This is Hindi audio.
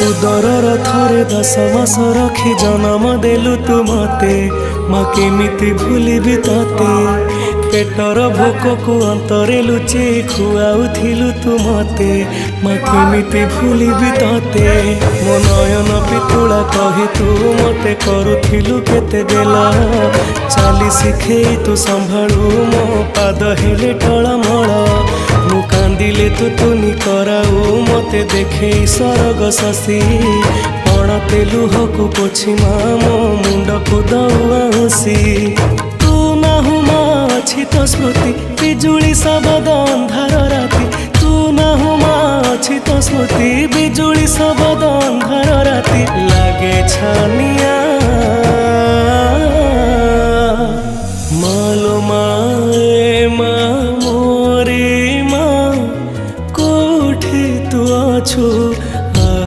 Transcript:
उदरर थरे 10 मास रखी जन्म देलु तू मते माँ केमिति भूलिबि तते पेटर भोक को अंतरे लुचे खुआउथिलु तू मते माँ केमिति भूलिबि तते मो नयन पितुला कहि तू मते करुथिलु केते गेला चाली शिखे तू संभाळु मो पाद हेले टळमळ मु कांदिले तू तुनी कराऊ मते देखे सरग शशि पणते लुहकु पोछि मो मुंड को दौसी तू नाहु मा अछि तो स्मृति बिजुली सबद अंधार राति तू नाहु मा अछि तो स्मृति बिजुली सबद अंधार राति लागे छानिया।